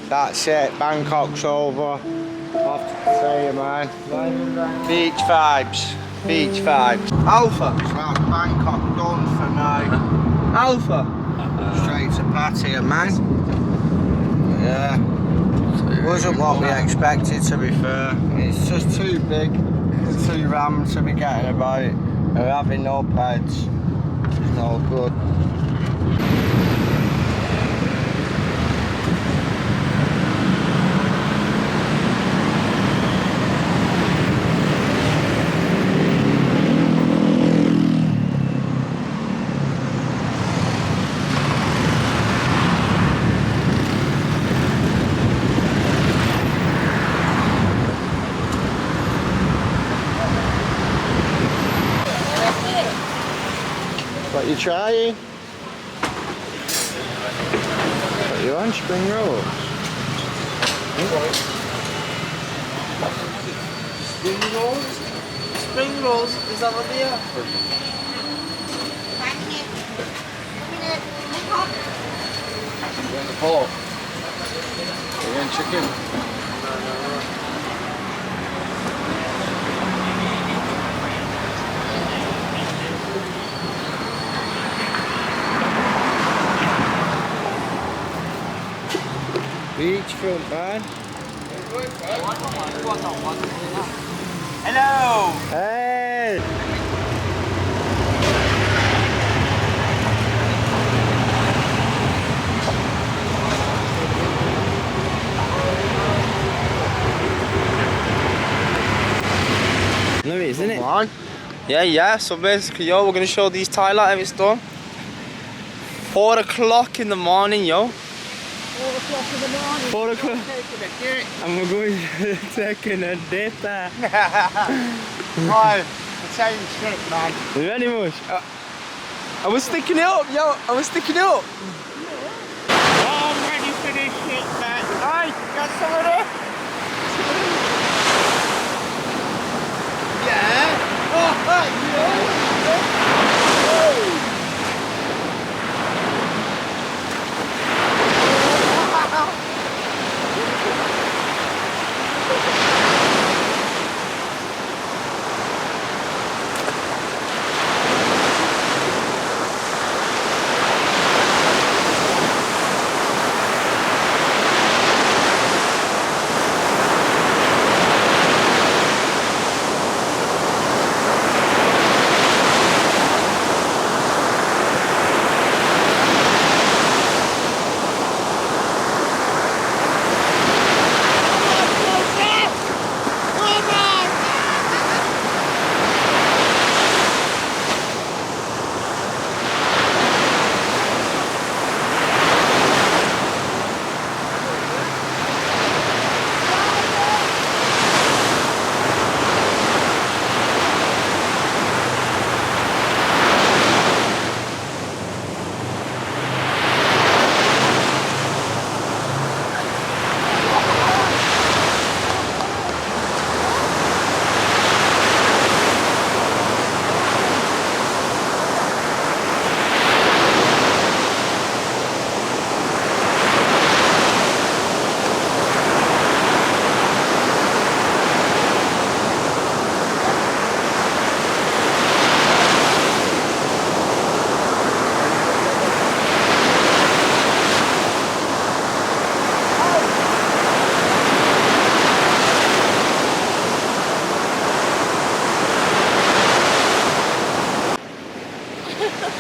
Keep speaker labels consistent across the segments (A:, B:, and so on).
A: That's it, Bangkok's over. I have to say you, man. Beach vibes. Beach vibes. Alpha. That's Bangkok done for now. Alpha. Straight to Pattaya, man. Yeah. Wasn't what we expected, to be fair. It's just too big. It's too rammed to be getting about. We're having no pets. It's no good. What you trying? What you want? Spring rolls?
B: Spring rolls? Spring rolls, is that what they are?
A: You want the pork? You want chicken? Beachfront, man.
B: Hello!
A: Hey!
B: No, isn't it?
A: Come on.
B: Yeah, so basically, yo, we're gonna show these Thailand if it's done. 4 o'clock in the morning, yo.
C: 4 o'clock in the morning.
B: 4 o'clock. I'm going to take a dip there.
A: Right, the chain's strict, man.
B: You ready, Mush? I was sticking it up, yo. I was sticking it up.
A: Oh, I'm ready for this shit, man. Hey, got some of this? Yeah. Oh, hey, yeah. Oh.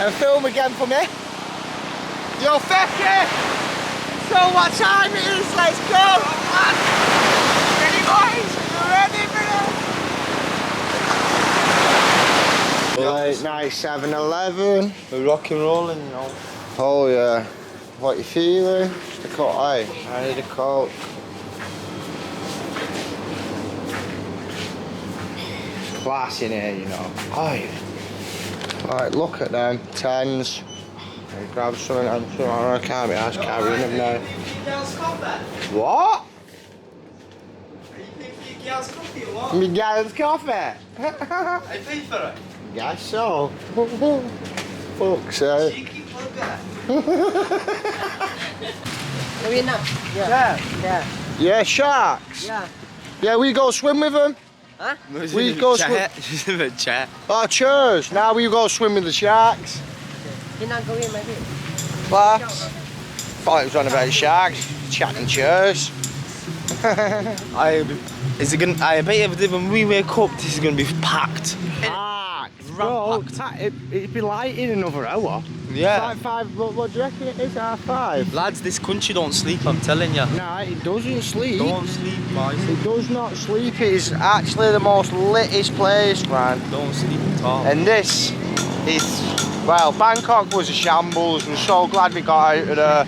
A: And film again for me. Yo, Fecky! So what time it is? Let's go! Ready, boys? You ready for this? Late night 7-Eleven.
B: We're rock and rolling, you know.
A: Oh yeah. What you feeling? Just a Coke, aye. I need a Coke. It's class in here, you know. Aye. Right, look at them, 10s. I grab something, I can't be asked carrying them now. What?
B: Are you paying for your girl's coffee or what?
A: Me girl's coffee?
B: I paid for it.
A: Guess so. Fuck's sake.
B: Cheeky bugger.
C: Yeah.
A: Yeah, sharks.
C: Yeah.
A: Yeah, we go swim with them.
C: Huh?
A: We go swim.
B: She's in a chair.
A: Oh, cheers. Now we go swim with the sharks.
C: You're not going, maybe.
A: Class. Thought it was on about sharks. Chatting cheers.
B: I bet you when we wake up, this is gonna be packed.
A: Bro, it'd be light in another hour.
B: Yeah.
A: It's like 5, what do you reckon it is? 5:30?
B: Lads, this country don't sleep, I'm telling you.
A: Nah, it doesn't sleep.
B: Don't sleep, guys.
A: It does not sleep. It is actually the most littest place, man.
B: Don't sleep at all.
A: And this is, well, Bangkok was a shambles. I'm so glad we got out of there.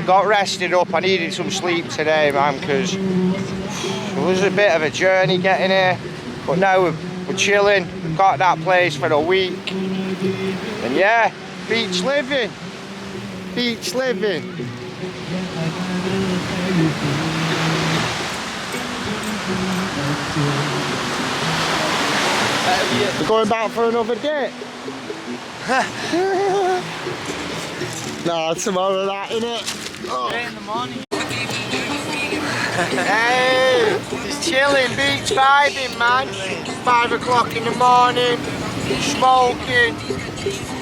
A: Got rested up. I needed some sleep today, man, because it was a bit of a journey getting here. But now we're chilling. We've got that place for a week. And yeah, beach living. Beach living. We're going back for another day. No, tomorrow that, innit? Oh.
B: In the morning.
A: Hey, just chilling, beach vibing, man. 5 o'clock in the morning, smoking,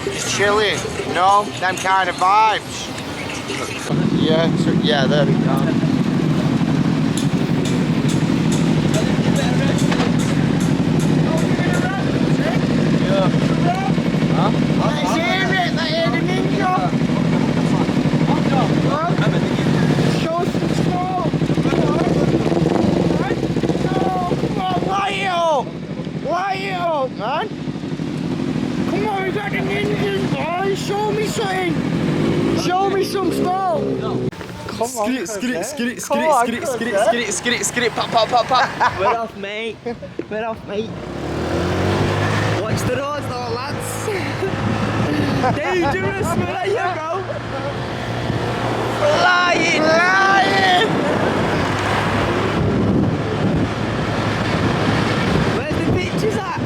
A: just chilling, you know, them kind of vibes. Yeah, so, yeah, there we go. Let's hear it, let's hear the ninja. Show us some smoke. Come on, light it up. Light it up, man. Come on, we got the ninjas, boys. Show me something. Show me some smoke. Come on,
B: skid it, pop. We're off, mate. We're off, mate. Watch the roads though, lads. Dangerous, where are you, bro? Flying! Where's the beaches at?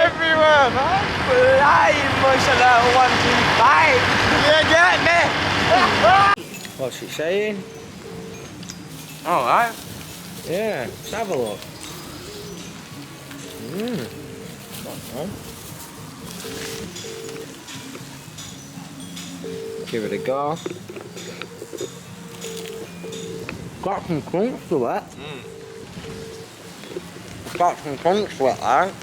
A: everywhere, man.
B: Flying, mashallah, 1, 2, 5.
A: You get me? What's it saying?
B: Alright.
A: Yeah, let's have a look. Give it a go. Got some crunch to it. Got some crunch to it, that.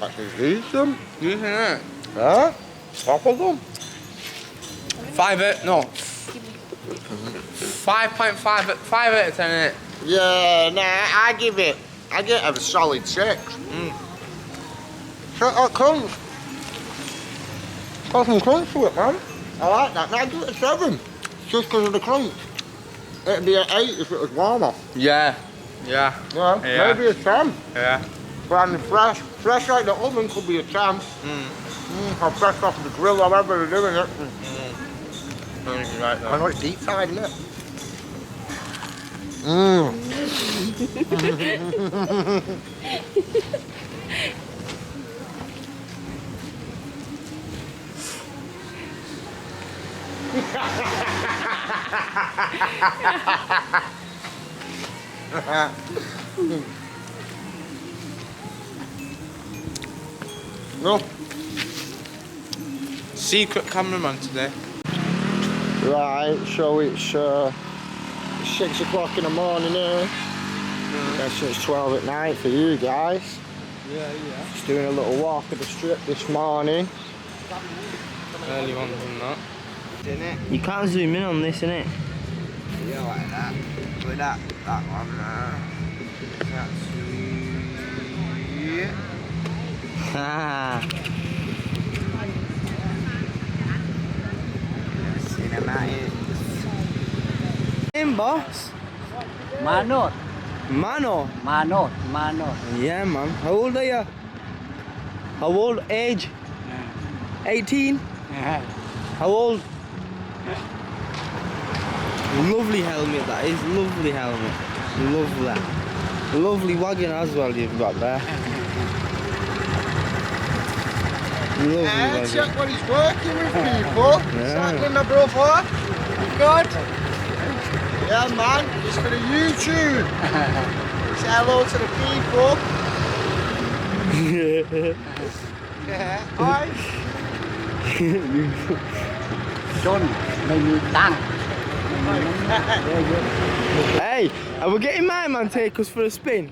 A: Actually decent.
B: Decent, innit?
A: Yeah? Top of them.
B: 5 out of 10, innit?
A: Yeah, nah, I give it a solid 6. So that crunch. Got some crunch to it, man. I like that. Now I give it a 7. Just because of the crunch. It'd be an 8 if it was warmer.
B: Yeah.
A: Yeah,
B: Yeah.
A: maybe a 10.
B: Yeah.
A: Brand fresh. Fresh out the oven could be a 10. Or fresh off the grill, however they're doing it.
B: Right,
A: I know it's deep fried, isn't it? No.
B: Secret cameraman today.
A: Right, so it's 6 o'clock in the morning here. Guess it's 12 at night for you guys.
B: Yeah.
A: Just doing a little walk of the strip this morning.
B: Early one than that.
A: Innit?
B: You can't zoom in on this, innit?
A: Yeah, like that. With that one there. That's
B: Ah.
A: cinematic.
B: Name, boss?
C: Manot.
B: Mano.
C: Manot.
B: Yeah, man. How old are you? How old? Age? 18? How old? Lovely helmet, that is. Lovely helmet. Love that. Lovely wagon as well you've got there.
A: check what he's working with people. Exactly, my brother. Good. Yeah, man. It's for the YouTube. Say hello to the people. Yeah. Hi.
C: จนไม่มีตังค์
B: Hey, are we getting my man take us for a spin?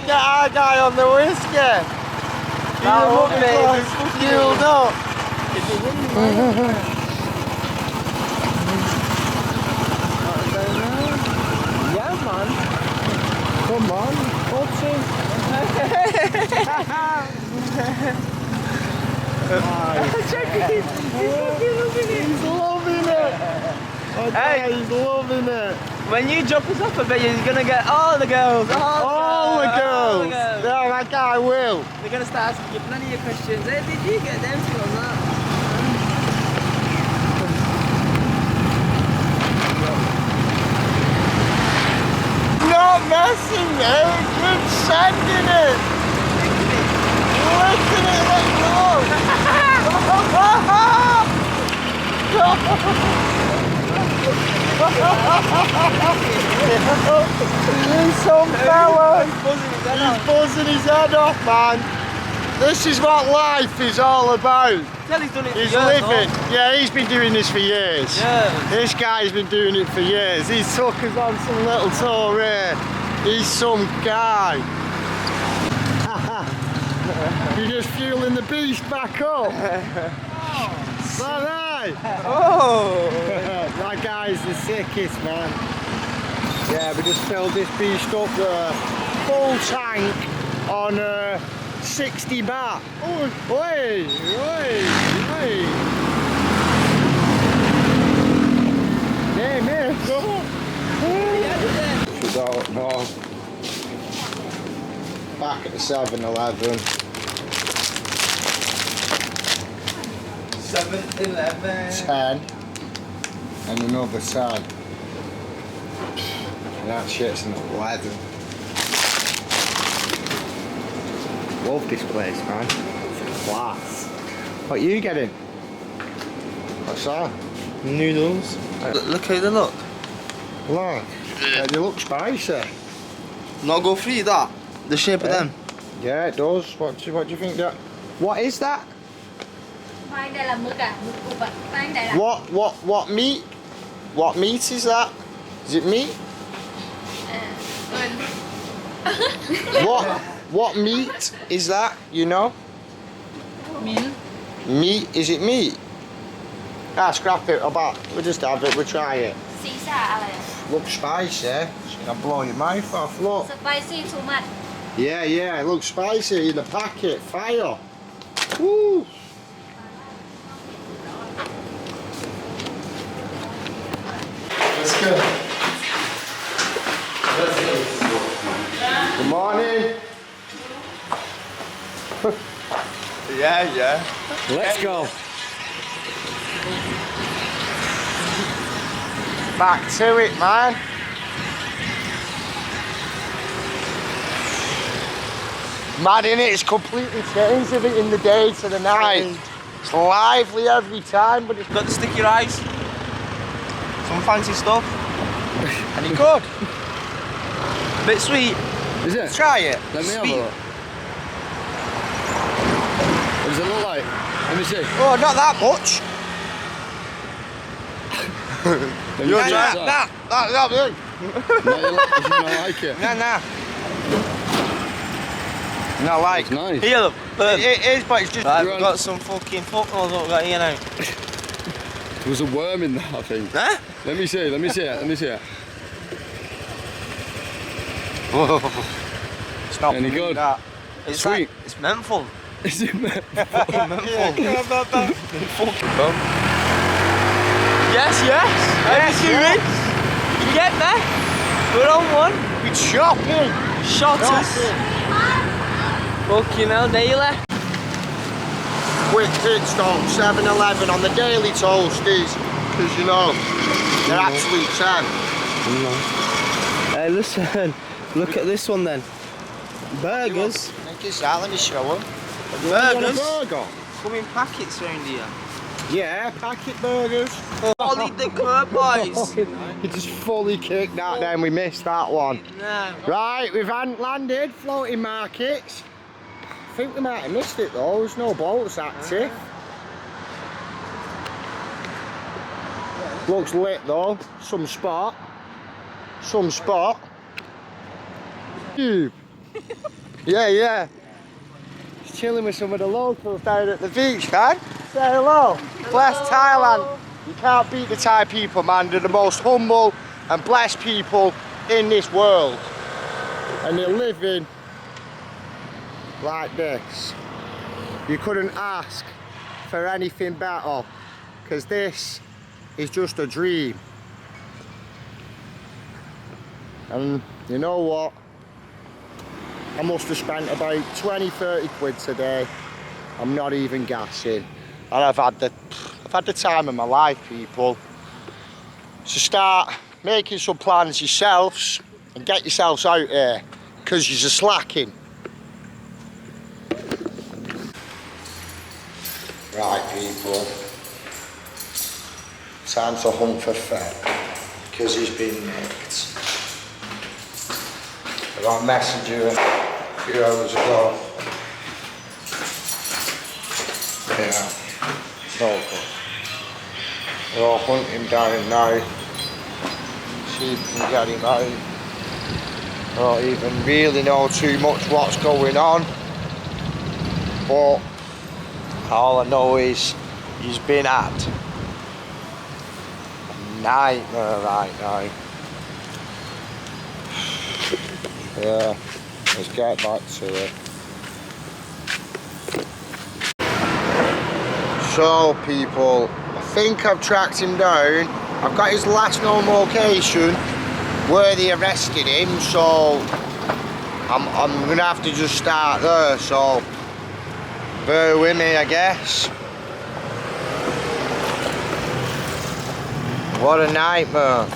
A: Get our guy on the whiskey.
C: That
A: He's
C: would be
A: fueled up.
B: Yeah, man. Come on, Hudson. Check it.
A: He's loving it.
B: Hey.
A: He's loving it.
B: When you jump us up a bit, you're gonna get all the girls.
A: All the girls. Yeah, that guy will.
B: They're gonna start asking you plenty of questions. Hey, did you get them to or not?
A: Not messing, mate. Good sending it. Look at it, let go. He's some fella. He's buzzing his head off, man. This is what life is all about.
B: Tell he's done it
A: He's
B: for years,
A: living. Yeah, he's been doing this for years.
B: Yeah.
A: This guy's been doing it for years. He's took us on some little tour here. He's some guy. You're just fueling the beast back up. Alright.
B: Oh.
A: That guy's the sickest, man. Yeah, we just filled this beast up there. Full tank on 60 baht. Oh, oi, oi, oi. Yeah, man, go on. No. Back at the 7-Eleven.
B: 7-Eleven.
A: 10 and another 10. And that shit's not 11. Love this place, man. It's class. What are you getting? What's that?
B: Noodles. Look how they look.
A: Look. They look spicy.
B: Not go free that. The shape of them.
A: Yeah, it does. What do you think that? What is that?
D: Khoai đây là mực à, mực cục ạ. Khoai đây là
A: What meat? What meat is that? Is it meat? What meat is that? You know?
D: miếng.
A: Meat? Is it meat? Ah, scrap it. We'll just have it. We'll try it.
D: Xí xảอะไรอะ?
A: Looks spicy. It's gonna blow your mouth off. Look.
D: Spicy too much.
A: Yeah. It looks spicy in the packet. Fire. Woo. Let's go. Good morning. Yeah.
B: Let's go.
A: Back to it, man. Mad in it, it's completely changed of it in the day to the night. It's lively every time, but it's
B: Got the sticky rice. Some fancy stuff.
A: any good.
B: Bit sweet.
E: Is it?
B: Try it.
E: Let me have a
B: Sweet.
E: look. What does it look like? Let me see.
A: Oh, not that much.
E: Let me
A: You're
E: see
A: that.
E: that.
A: No,
E: No, you not like it.
A: Nah. No, like.
E: It's nice.
B: Here, look.
A: It is, but it's just.
B: Right,
E: You're
B: we've
E: on-
B: got some fucking footballs what we got here now.
E: There was a worm in that, I think.
B: Huh?
E: Let me see it.
A: It's not
E: Any
A: for me,
E: good?
A: that.
B: It's
E: Sweet.
B: Like, it's menthol.
E: Is it meant?
B: Yes.
A: Yes,
B: You
A: yeah.
B: can get there. We're on one.
A: It's shopping.
B: Shotters. Fucking hell, daily.
A: Quick pit stop, 7-Eleven on the daily toasties. Because you know, they're absolute 10.
B: Hey, listen. Look at this one then. Burgers.
A: Make it start, let me show them.
B: Burgers.
A: Burger. Come in packets round here.
B: Yeah, packet burgers.
A: Ollie the curb boys.
B: You just fully kicked that then, we missed that one.
A: No.
B: Right, we've landed, floating markets. I think we might have missed it though, there's no boats active. Looks lit though, some spot. Yeah. Just chilling with some of the locals down at the beach, man. Say hello. Bless Thailand. You can't beat the Thai people, man. They're the most humble and blessed people in this world. And they're living like this. You couldn't ask for anything better, because this is just a dream. And you know what? I must have spent about 20-30 quid today. I'm not even gassing. And I've had the time of my life, people. So start making some plans yourselves and get yourselves out here, because you're slacking. Right, people. Time to hunt for Fed, because he's been nicked. I got a message here a few hours ago. Yeah, no good. We're all hunting down now. See if we can get him out. I don't even really know too much what's going on, but all I know is he's been at a nightmare right now. Yeah, let's get back to it. So people, I think I've tracked him down. I've got his last known location where they arrested him, so I'm gonna have to just start there, so bear with me, I guess. What a nightmare.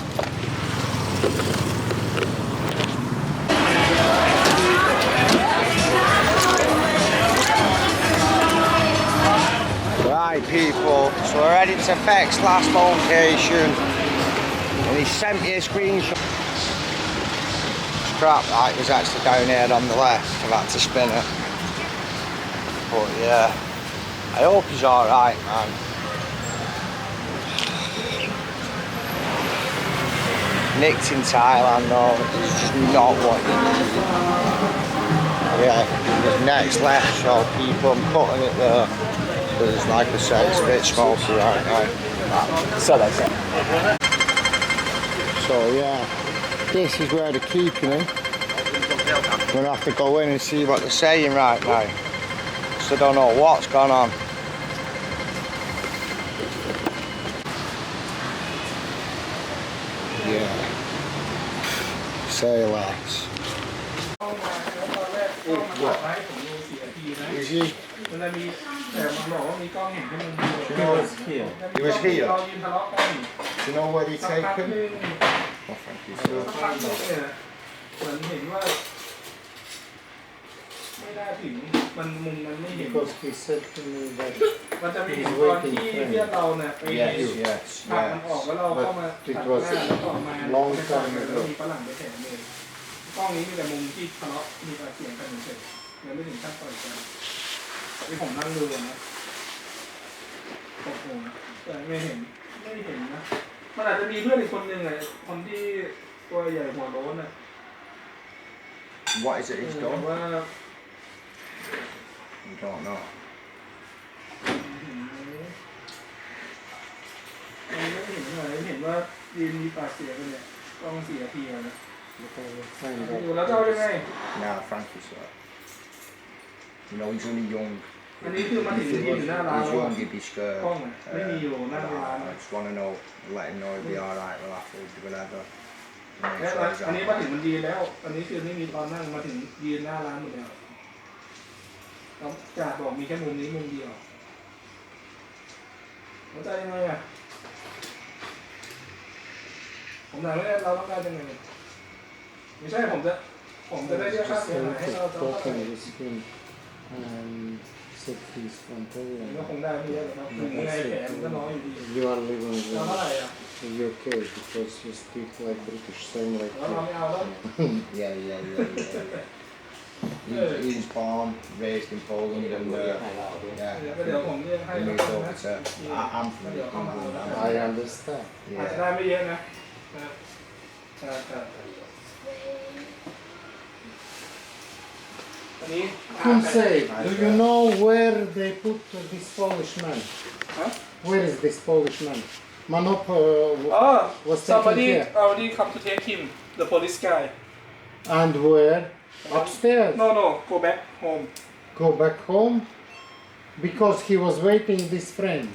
B: Right, people, so we're heading to Beck's last location, and he sent me a screenshot. Crap, right, it was actually down here on the left. I've had to spin it. But yeah, I hope he's alright, man. Nicked in Thailand though, it's just not what you need. Yeah, there's next left, so people, I'm putting it there. Because like I said, it's a bit smoky right now. So that's it. So yeah, this is where they're keeping him. We're gonna have to go in and see what they're saying right now. So I don't know what's gone on. Yeah. Say less. Is he? He was here. He was here. Do you know where he take him? Oh, thank you, sir. ไม่ได้ถึงมันมุมนั้นไม่เห็น Because he said to me that มันจะมีตอนที่เพื่อนเราเนี่ยไปผลักมันออกแล้วเราเข้ามาตัดหน้าแล้วก็ออกมาlong time ago มีฝรั่งไปแถมเลยกล้องนี้มีแต่มุมที่ทะเลาะมีปากเสียงกันเฉยๆยังไม่ถึงขั้นต่อยกันที่ผมนั่งดูนะโอ้โหแต่ไม่เห็นนะมันอาจจะมีเพื่อนอีกคนนึงไงคนที่ตัวใหญ่หัวโล้นน่ะ What is it he's done? You don't know. ไม่เห็นว่ายืนมีปากเสียกันเนี่ยกล้องเสียทีนะอยู่แล้วจะเอายังไง Nah, Frankie, sir. You know he's only young. อันนี้คือมาถึงยืนอยู่หน้าร้านแล้วกล้องไม่มีอยู่หน้าร้าน I just want to know, let him know he'll be alright. We'll have to do whatever. อันนี้มาถึงมันยืนแล้วอันนี้คือไม่มีตอนนั่งมาถึงยืนหน้าร้านหมดแล้วแล้วจ่าบอกมีแค่มุมนี้มุมเดียวเข้าใจยังไงอ่ะผมถามว่าเราต้องการยังไงไม่ใช่ผมจะ ผมจะได้เรียกค่าเสียหายให้เราเท่าไหร่
F: talking with him and said he's from
B: ก็
F: Thailand.
B: คงได้ไม่เยอะหรอกครับหนึ่งในแผนก็น้อยอยู่ดี
F: You are living
B: แล้วเท่าไหร่อ่ะ
F: in UK because you speak like British, same like
B: แล้วเรา
F: you.
B: ไม่เอาแล้ว
A: He's born, raised in Poland, and
B: เดี๋ยวผมเรียกให้
A: he
B: แล้ว
A: moved
B: กัน
A: over
B: นะ
A: to. I'm from
B: เดี๋ยวเข้ามาเอาแล้ว
F: I understand.
B: อาจจะ
A: Yeah.
B: ได้ไม่เยอะนะอันนี้
F: Kunsei, do you know where they put this Polish man?
B: Huh?
F: Where is this Polish man? Manop was taken
B: somebody
F: here.
B: already come to take him the police guy
F: And where? Upstairs.
B: no go back home
F: Go back home? Because he was waiting this friend.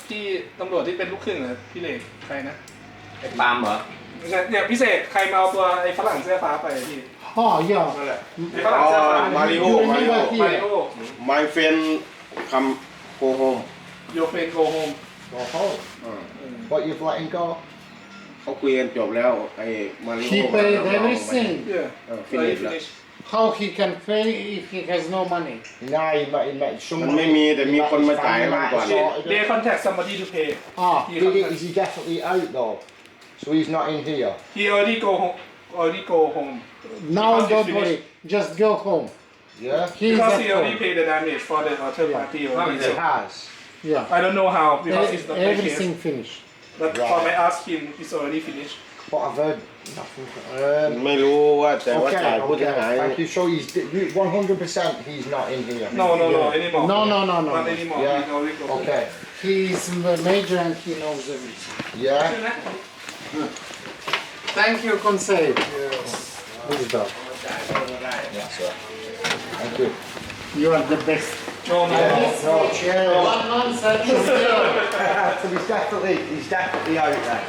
B: พี่ตำรวจที่เป็นลูกครึ่งเหรอพี่เล็กใครนะ
G: ไอ้ปาล์มเหรอ
B: ไม่ใช่เนี่ยพิเศษใครมาเอาตัวไอ้ฝรั่งเสื้อฟ้าไปพี่
F: Oh, yeah.
B: นั่นแหละไอ้ฝรั่งเสื้อฟ้า
G: Mario,
F: You
G: Mario.
F: never
B: มาริ
F: here.
B: โอ
G: My friend come go home
B: your friend go home
A: Go home. What you've let him go?
G: เขาคุยกันจบแล้วไอ้มาริโอ
F: He paid everything.
B: yeah
G: ฟินิชแล้ว
B: finish
F: How he can pay if he has no money?
A: Nah, he met
G: มัน
A: someone.
G: ไม่มีแต่มีคนมาจ่ายให้มันก่อน
B: they contact somebody to pay
F: Ah,
A: Is he definitely out though? So he's not in here.
B: he already go home
F: now
B: Because
F: don't
B: he's
F: worry. Just go home.
A: Yeah.
F: He's
B: because
F: at
B: he already
F: home.
B: paid the damage for the other party already
A: He
B: so
A: has.
F: Yeah.
B: I don't know how because it's not my case
F: Everything finished.
B: but
A: Right.
B: when I asked him it's already finished
A: But I've heard nothing.
G: ไม่รู้ว่าแต่ว่า
A: Okay,
G: จ่ายผู้เสียหาย
A: Thank you. So he's 100%. He's not in here.
B: no anymore
F: No.
B: not anymore
A: Yeah.
B: He already go home.
A: Okay.
F: He's major and he knows everything.
A: Yeah.
F: Thank you, Konsei. Good job.
A: Yeah, sir. Thank you.
F: You are the best.
B: no
A: No, cheers.
F: 1 month and you're
A: So he's definitely out there.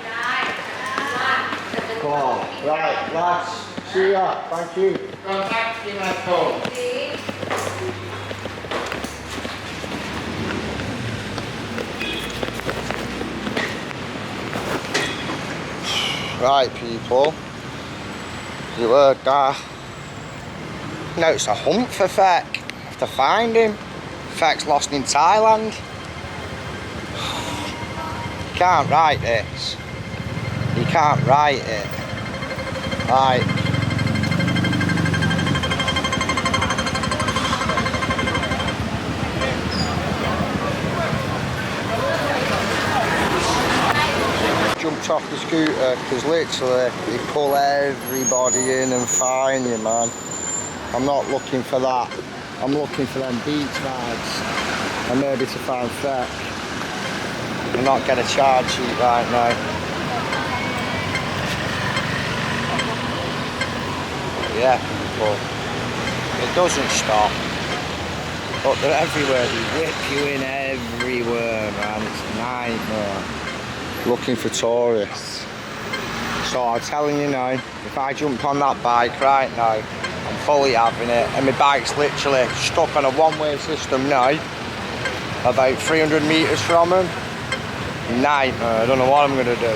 A: Oh, right, lads. See ya. Thank you.
F: Contact him at home.
A: Right, people. You heard that. Now it's a hunt for Feck. Have to find him. Feck's lost in Thailand. Can't write this. You can't write it. Like. Jumped off the scooter because literally they pull everybody in and fine you, man. I'm not looking for that. I'm looking for them beach vibes and maybe to find Feck and not get a charge sheet right now. Yeah, people, it doesn't stop. But they're everywhere. They whip you in everywhere, man. It's a nightmare. Looking for tourists. So I'm telling you now, if I jump on that bike right now, I'm fully having it, and my bike's literally stuck on a one-way system now, about 300 metres from him. Nightmare, I don't know what I'm going to do.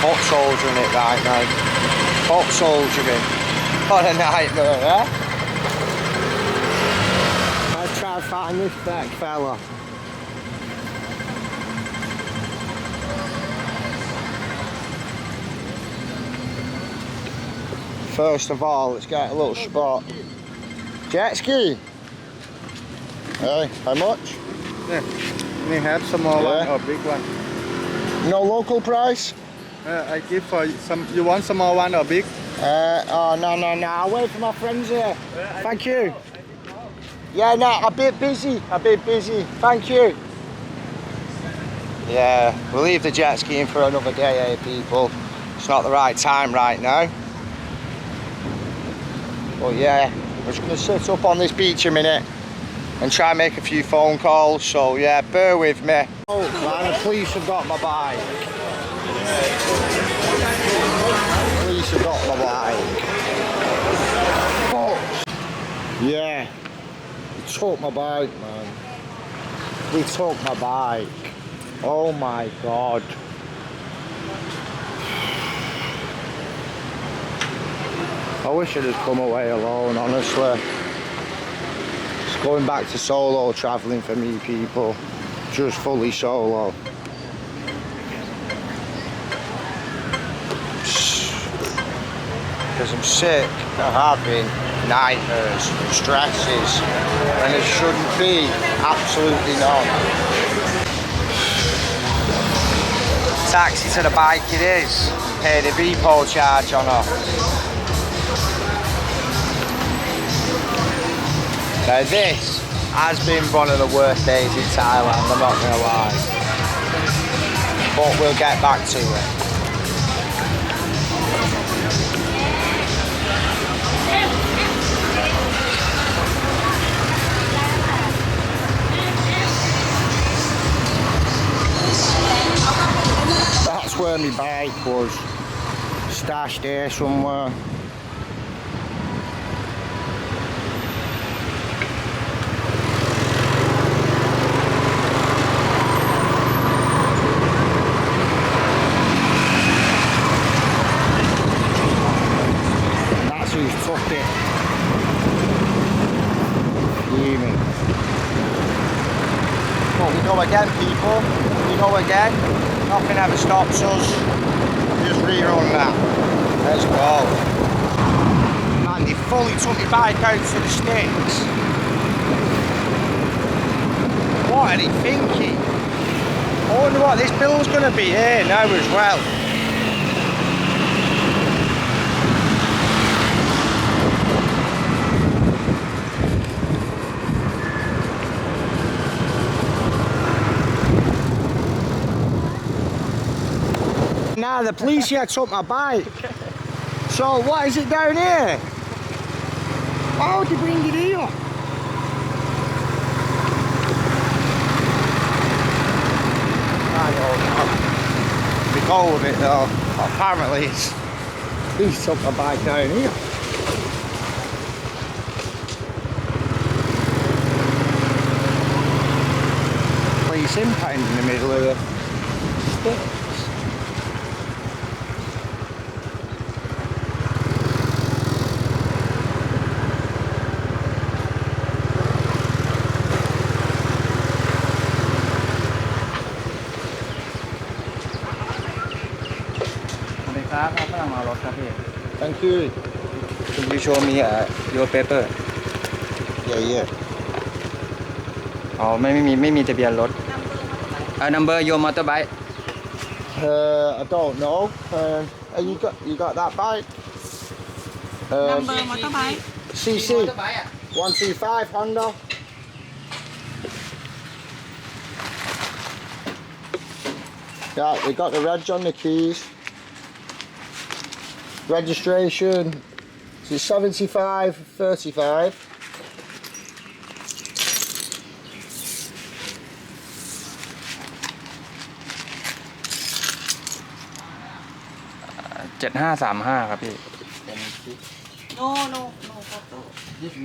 A: Foot soldiering it right now. Foot soldiering. What a nightmare, eh? I'll try and find this back fella. First of all, let's get a little spot. Jet ski? Hey, how much?
E: Yeah. Can you have some more
A: Yeah.
E: one or big one?
A: No local price?
E: I give for some. You want some more one or big?
A: Oh, no, I'll wait for my friends here. Thank you. Yeah, no, a bit busy. Thank you. Yeah, we'll leave the jet skiing for another day, eh, people. It's not the right time right now. But yeah, we're just going to sit up on this beach a minute and try and make a few phone calls. So yeah, bear with me. Oh, man, the police have got my bike. Police have got my bike. Oh. Yeah, they took my bike, man. They took my bike. Oh my God. I wish I'd have come away alone, honestly. It's going back to solo travelling for me, people. Just fully solo. Because I'm sick of having nightmares and stresses, and it shouldn't be, absolutely not. Taxi to the bike it is, pay the repo charge on her. Now this has been one of the worst days in Thailand, I'm not going to lie. But we'll get back to it. That's where my bike was, stashed here somewhere. That's who's took it. Fuming. Well, we go again, people. We go again. Nothing ever stops us. Just rerun that. Let's go. Man, they fully took my bike out to the sticks. What are they thinking? I wonder what this bill's going to be here now as well. Now the police here took my bike. So what is it down here? Why would they bring it here? I don't know. We go with it though. Apparently it's police took my bike down here. Police impound in the middle of the sticks. Thank you.
C: Can you show me your paper?
A: Yeah.
C: อ๋อไม่มีทะเบียนรถ number your motorbike
A: I don't know. You got that bike?
H: Number motorbike.
A: CC 125 Honda. Yeah, they got the reg on the keys. Registration is 7535.7535
C: ครับพี่
H: No photo.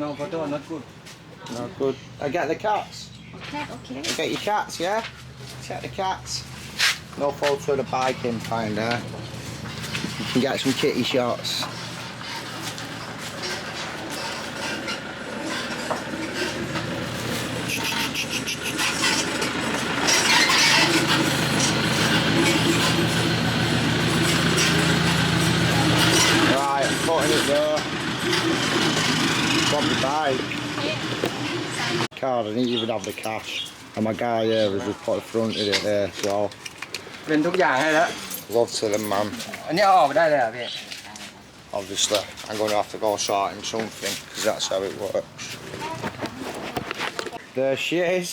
C: No photo not good
A: No good. I get the cats.
D: Okay.
A: I get your cats, yeah? Check the cats. No photo of the bike in finder. You can get some kitty shots. Right, I'm putting it there. Got the bike. Card, I didn't even have the cash. And my guy here has just put the front of it there, so
C: เป็นทุกอย่างให้แล้ว
A: love to them, man.
C: อันนี้เอาออกได้เลยอ่ะพี่
A: Obviously, I'm going to have to go sort him something, because that's how it works. There she is.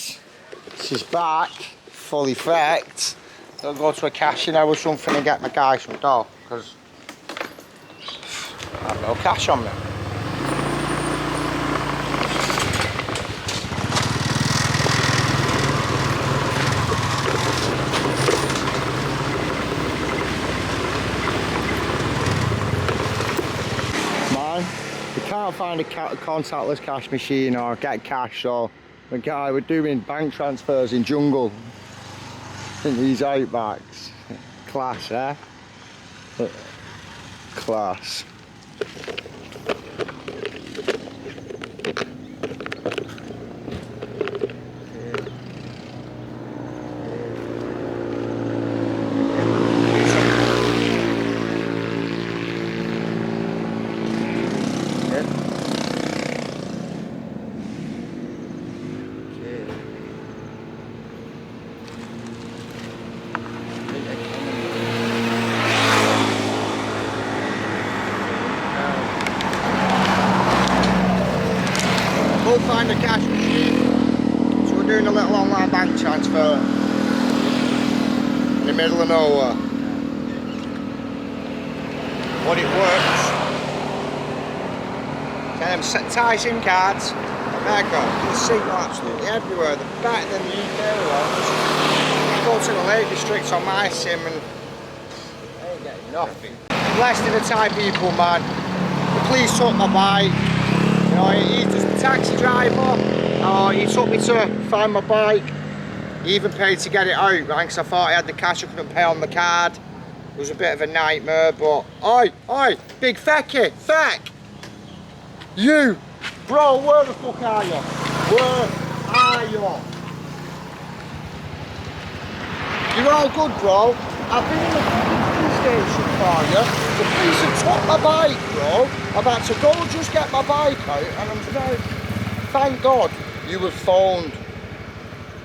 A: She's back, fully wrecked. I'll go to a cashier now or something and get my guy some dough, because I have no cash on me. We can't find a contactless cash machine or get cash, so the guy we're doing bank transfers in jungle in these outbacks. Class, eh? Class. will find a cash machine. So we're doing a little online bank transfer in the middle of nowhere. But it works. Thai SIM cards, America, you see them absolutely everywhere. They're better than the UK ones. I go to the Lake District on my SIM and I ain't getting nothing. Blessed are the Thai people, man. The police took my bike. You know, he's just a taxi driver. He took me to find my bike. He even paid to get it out, right? Because I thought I had the cash, I couldn't pay on the card. It was a bit of a nightmare, but oi, big fecky, feck! You! Bro, where the fuck are you? Where are you? You're all good, bro. I've been in the police station for you. The police have took my bike, bro. I'm about to go just get my bike out, and I'm very... Thank God you were phoned.